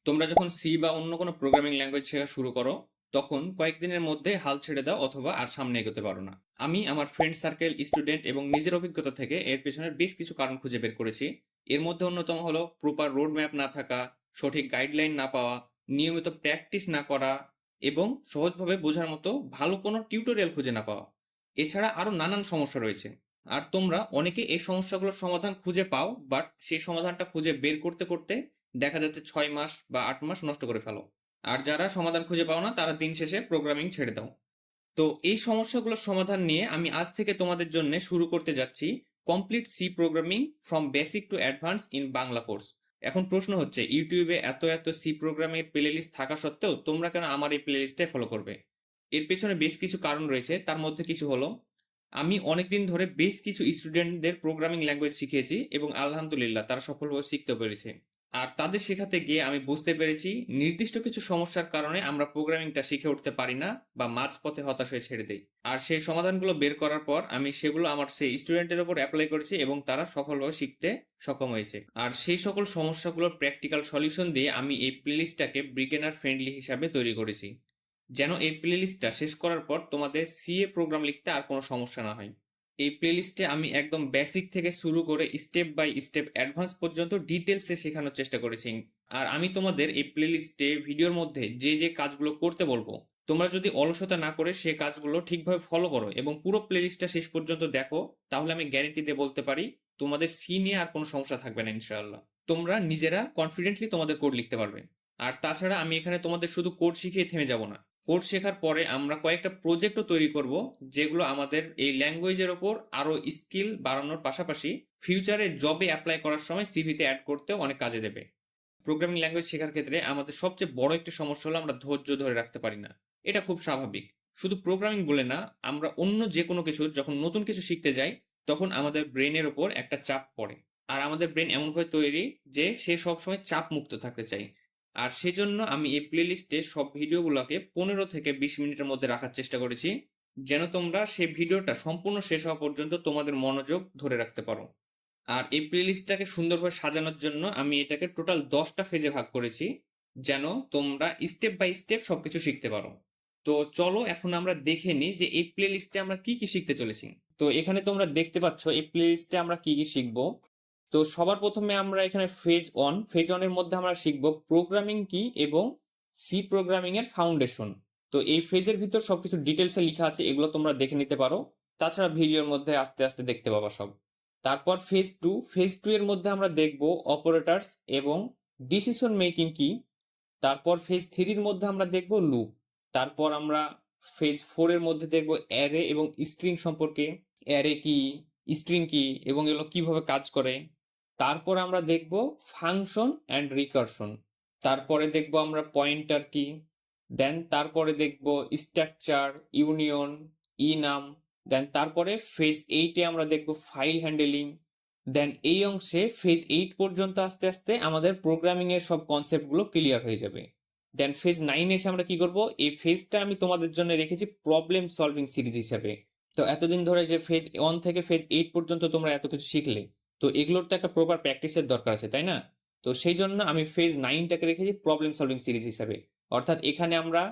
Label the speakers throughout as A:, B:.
A: তোমরা যখন সি বা অন্য কোনো প্রোগ্রামিং ল্যাঙ্গুয়েজ শেখা শুরু করো তখন কয়েকদিনের মধ্যে হাল ছেড়ে দাও অথবা আর সামনে এগোতে পারো না। আমি আমার ফ্রেন্ড সার্কেল, স্টুডেন্ট এবং নিজের অভিজ্ঞতা থেকে এর পেছনের বেশ কিছু কারণ খুঁজে বের করেছি। এর মধ্যে অন্যতম হলো প্রপার রোড ম্যাপ না থাকা, সঠিক গাইডলাইন না পাওয়া, নিয়মিত প্র্যাকটিস না করা এবং সহজভাবে বোঝার মতো ভালো কোনো টিউটোরিয়াল খুঁজে না পাওয়া। এছাড়া আরো নানান সমস্যা রয়েছে। আর তোমরা অনেকে এই সমস্যাগুলোর সমাধান খুঁজে পাও, বাট সেই সমাধানটা খুঁজে বের করতে করতে দেখা যাচ্ছে 6 মাস বা 8 মাস নষ্ট করে ফেলো। আর যারা সমাধান খুঁজে পাও না তারা দিন শেষে প্রোগ্রামিং ছেড়ে দাও। তো এই সমস্যাগুলোর সমাধান নিয়ে আমি আজ থেকে তোমাদের জন্য শুরু করতে যাচ্ছি complete C programming from basic to advance in Bangla course. এখন প্রশ্ন হচ্ছে, ইউটিউবে এত এত সি প্রোগ্রামের প্লে লিস্ট থাকা সত্ত্বেও তোমরা কেন আমার এই প্লে লিস্টে ফলো করবে? এর পেছনে বেশ কিছু কারণ রয়েছে। তার মধ্যে কিছু হলো, আমি অনেকদিন ধরে বেশ কিছু স্টুডেন্টদের প্রোগ্রামিং ল্যাঙ্গুয়েজ শিখিয়েছি এবং আলহামদুলিল্লাহ তারা সফলভাবে শিখতে পেরেছে। আর তাদের শেখাতে গিয়ে আমি বুঝতে পেরেছি নির্দিষ্ট কিছু সমস্যার কারণে আমরা প্রোগ্রামিংটা শিখে উঠতে পারি না বা মাঝপথে হতাশ হয়ে ছেড়ে দেই। আর সেই সমাধানগুলো বের করার পর আমি সেগুলো আমার সেই স্টুডেন্টের উপর অ্যাপ্লাই করেছি এবং তারা সফলভাবে শিখতে সক্ষম হয়েছে। আর সেই সকল সমস্যাগুলোর প্র্যাকটিক্যাল সলিউশন দিয়ে আমি এই প্লেলিস্টটাকে বিগিনার ফ্রেন্ডলি হিসাবে তৈরি করেছি, যেন এই প্লেলিস্টটা শেষ করার পর তোমাদের সিএ প্রোগ্রাম লিখতে আর কোনো সমস্যা না হয়। এই প্লেলিস্টে আমি একদম বেসিক থেকে শুরু করে স্টেপ বাই স্টেপ অ্যাডভান্স পর্যন্ত ডিটেলসে শেখানোর চেষ্টা করেছি। আর আমি তোমাদের এই প্লেলিস্টে ভিডিওর মধ্যে যে যে কাজগুলো করতে বলবো, তোমরা যদি অলসতা না করে সে কাজগুলো ঠিকভাবে ফলো করো এবং পুরো প্লেলিস্টটা শেষ পর্যন্ত দেখো, তাহলে আমি গ্যারেন্টি দিয়ে বলতে পারি তোমাদের সি নিয়ে আর কোনো সমস্যা থাকবে না ইনশাআল্লাহ। তোমরা নিজেরা কনফিডেন্টলি তোমাদের কোড লিখতে পারবে। আর তাছাড়া আমি এখানে তোমাদের শুধু কোড শিখিয়ে থেমে যাব না। কোড শেখার পরে আমরা কয়েকটা প্রজেক্টও তৈরি করব, যেগুলো আমাদের এই ল্যাঙ্গুয়েজের ওপর আরো স্কিল বাড়ানোর পাশাপাশি ফিউচারে জবে অ্যাপ্লাই করার সময় সিভিতে অ্যাড করতেও অনেক কাজে দেবে। প্রোগ্রামিং ল্যাঙ্গুয়েজ শেখার ক্ষেত্রে আমাদের সবচেয়ে বড় একটি সমস্যা হলো আমরা ধৈর্য ধরে রাখতে পারি না। এটা খুব স্বাভাবিক। শুধু প্রোগ্রামিং বলে না, আমরা অন্য যে কোনো কিছু যখন নতুন কিছু শিখতে যাই তখন আমাদের ব্রেনের ওপর একটা চাপ পড়ে। আর আমাদের ব্রেন এমনভাবে তৈরি যে সে সবসময় চাপ মুক্ত থাকতে চায়। আর সেজন্য আমি এই প্লেলিস্টে সব ভিডিওগুলোকে 15 থেকে 20 মিনিটের মধ্যে রাখার চেষ্টা করেছি, যেন তোমরা সেই ভিডিওটা সম্পূর্ণ শেষ হওয়া পর্যন্ত তোমাদের মনোযোগ ধরে রাখতে পারো। আর এই প্লেলিস্টটাকে সুন্দরভাবে সাজানোর জন্য আমি এটাকে টোটাল 10টা ফেজে ভাগ করেছি, যেন তোমরা স্টেপ বাই স্টেপ সবকিছু শিখতে পারো। তো চলো এখন আমরা দেখে নিই যে এই প্লেলিস্টে আমরা কি কি শিখতে চলেছি। তো এখানে তোমরা দেখতে পাচ্ছ এই প্লেলিস্টে আমরা কি কি শিখবো। তো সবার প্রথমে আমরা এখানে ফেজ 1 এর মধ্যে আমরা শিখবো প্রোগ্রামিং কি এবং সি প্রোগ্রামিং এর ফাউন্ডেশন। তো এই ফেজের ভিতর সবকিছু ডিটেলসে লেখা আছে, এগুলো তোমরা দেখে নিতে পারো। তাছাড়া ভিডিওর মধ্যে আস্তে আস্তে দেখতে পাবা সব। তারপর ফেজ 2 এর মধ্যে আমরা দেখব অপারেটরস এবং ডিসিশন মেকিং কি। তারপর ফেজ 3 এর মধ্যে আমরা দেখব লুপ। তারপর আমরা ফেজ 4 এর মধ্যে দেখব অ্যারে এবং স্ট্রিং সম্পর্কে, অ্যারে কি, স্ট্রিং কি এবং এগুলো কিভাবে কাজ করে। তারপর আমরা দেখব ফাংশন অ্যান্ড রিকারশন। তারপরে দেখব আমরা পয়েন্টার কি। দেন তারপরে দেখব স্ট্রাকচার, ইউনিয়ন, নাম। দেন তারপরে ফেজ 8-এ আমরা দেখব ফাইল হ্যান্ডেলিং। দেন এই অংশে ফেজ 8 পর্যন্ত আস্তে আস্তে আমাদের প্রোগ্রামিং এর সব কনসেপ্টগুলো ক্লিয়ার হয়ে যাবে। দেন ফেজ 9 এসে আমরা কি করব, এই ফেজটা আমি তোমাদের জন্য রেখেছি প্রবলেম সলভিং সিরিজ হিসাবে। তো এতদিন ধরে যে ফেজ 1 থেকে ফেজ 8 পর্যন্ত তোমরা এত কিছু শিখলে, তো এগুলোর তো একটা প্রপার প্র্যাকটিসের দরকার আছে, তাই না? তো সেই জন্য আমি ফেজ 9টাকে রেখেছি প্রবলেম সলভিং সিরিজ হিসাবে। অর্থাৎ এখানে আমরা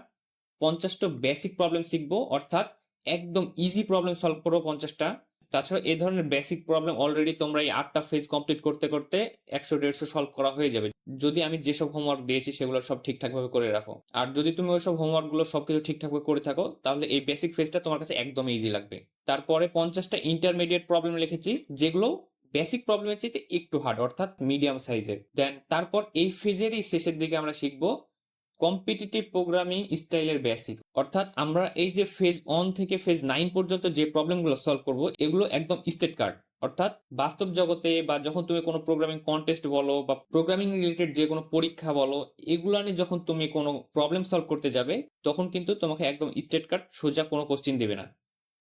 A: 50টা বেসিক প্রবলেম শিখবো, অর্থাৎ একদম ইজি প্রবলেম সলভ করবো 50টা। তাছাড়া এই ধরনের বেসিক প্রবলেম অলরেডি তোমরা এই 8টা ফেজ কমপ্লিট করতে করতে 100-150 সলভ করা হয়ে যাবে, যদি আমি যেসব হোমওয়ার্ক দিয়েছি সেগুলো সব ঠিকঠাক ভাবে করে রাখো। আর যদি তুমি ওইসব হোমওয়ার্ক গুলো সবকিছু ঠিকঠাক ভাবে করে থাকো, তাহলে এই বেসিক ফেজটা তোমার কাছে একদম ইজি লাগবে। তারপরে 50টা ইন্টারমিডিয়েট প্রবলেম লিখেছি, যেগুলো বেসিক প্রবলেমের চাইতে একটু হার্ড, অর্থাৎ মিডিয়াম সাইজের। দেন তারপর এই ফেজেরই শেষের দিকে আমরা শিখবো কম্পিটিটিভ প্রোগ্রামিং স্টাইলের বেসিক। অর্থাৎ আমরা এই যে ফেজ 1 থেকে ফেজ 9 পর্যন্ত যে প্রবলেমগুলো সলভ করব, এগুলো একদম স্টেট কার্ড। অর্থাৎ বাস্তব জগতে বা যখন তুমি কোনো প্রোগ্রামিং কন্টেস্ট বলো বা প্রোগ্রামিং রিলেটেড যে কোনো পরীক্ষা বলো, এগুলো নিয়ে যখন তুমি কোনো প্রবলেম সলভ করতে যাবে, তখন কিন্তু তোমাকে একদম স্টেট কার্ড সোজা কোনো কোশ্চিন দেবে না।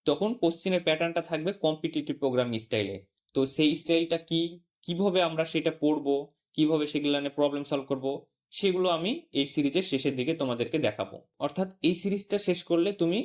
A: তখন কোশ্চিনের প্যাটার্নটা থাকবে কম্পিটিটিভ প্রোগ্রামিং স্টাইলে। তো সেই স্টাইলটা কি, কিভাবে আমরা সেটা পড়বো, কিভাবে সেগুলো নিয়ে প্রবলেম সলভ করব, সেগুলো আমি এই সিরিজের শেষের দিকে তোমাদেরকে দেখাবো। অর্থাৎ এই সিরিজটা শেষ করলে তুমি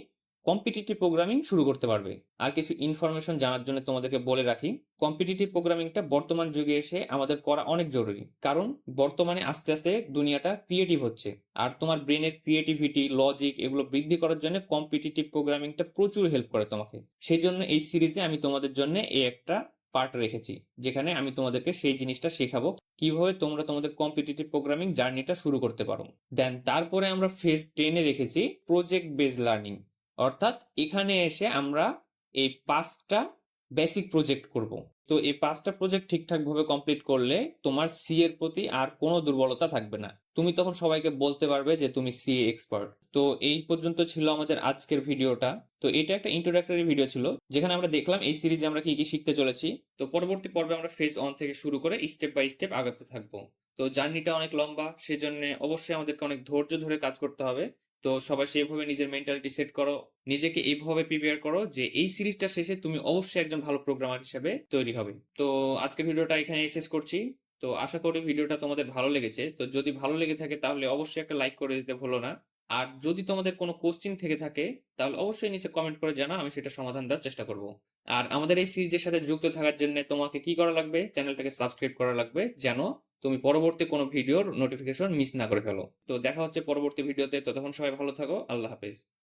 A: কম্পিটিটিভ প্রোগ্রামিং শুরু করতে পারবে। আর কিছু ইনফরমেশন জানার জন্য তোমাদেরকে বলে রাখি, কম্পিটিটিভ প্রোগ্রামিংটা বর্তমান যুগে এসে আমাদের করা অনেক জরুরি, কারণ বর্তমানে আস্তে আস্তে দুনিয়াটা ক্রিয়েটিভ হচ্ছে। আর তোমার ব্রেনের ক্রিয়েটিভিটি, লজিক এগুলো বৃদ্ধি করার জন্য কম্পিটিটিভ প্রোগ্রামিংটা প্রচুর হেল্প করে তোমাকে। সেই জন্য এই সিরিজে আমি তোমাদের জন্য এই একটা পার্ট রেখেছি, যেখানে আমি তোমাদেরকে সেই জিনিসটা শেখাবো কিভাবে তোমরা তোমাদের কম্পিটিটিভ প্রোগ্রামিং জার্নিটা শুরু করতে পারো। দেন তারপরে আমরা ফেজ 10 এ রেখেছি প্রজেক্ট বেস লার্নিং, অর্থাৎ এখানে এসে আমরা এই 5টা বেসিক প্রজেক্ট করব। তো এই 5টা প্রজেক্ট ঠিকঠাক ভাবে কমপ্লিট করলে তোমার সি এর প্রতি আর কোনো দুর্বলতা থাকবে না, তুমি তখন সবাইকে বলতে পারবে যে তুমি সি এক্সপার্ট। তো এই পর্যন্ত ছিল আমাদের আজকের ভিডিওটা। তো এটা একটা ইন্ট্রোডাক্টরি ভিডিও ছিল, যেখানে আমরা দেখলাম এই সিরিজে আমরা কি কি শিখতে চলেছি। তো পরবর্তী পর্বে আমরা ফেজ 1 থেকে শুরু করে স্টেপ বাই স্টেপ আগাতে থাকবো। তো জার্নিটা অনেক লম্বা, সেজন্য অবশ্যই আমাদেরকে অনেক ধৈর্য ধরে কাজ করতে হবে। তো সবাই সেইভাবে নিজের মেন্টালিটি সেট করো, নিজেকে এইভাবে প্রিপেয়ার করো যে এই সিরিজটা শেষে তুমি অবশ্যই একজন ভালো প্রোগ্রামার হিসেবে তৈরি হবে। তো আজকের ভিডিওটা এখানে শেষ করছি। তো আশা করি ভিডিওটা তোমাদের ভালো লেগেছে। তো যদি ভালো লেগে থাকে তাহলে অবশ্যই একটা লাইক করে দিতে ভুলো না। আর যদি তোমাদের কোনো কোশ্চেন থেকে থাকে তাহলে অবশ্যই নিচে কমেন্ট করে জানাও, আমি সেটা সমাধান দেওয়ার চেষ্টা করব। আর আমাদের এই সিরিজের সাথে যুক্ত থাকার জন্য তোমাকে কি করা লাগবে, চ্যানেলটাকে সাবস্ক্রাইব করা লাগবে, যেন তুমি পরবর্তী কোনো ভিডিওর নোটিফিকেশন মিস না করে ফেলো। তো দেখা হচ্ছে পরবর্তী ভিডিওতে, ততক্ষণ সবাই ভালো থাকো, আল্লাহ হাফেজ।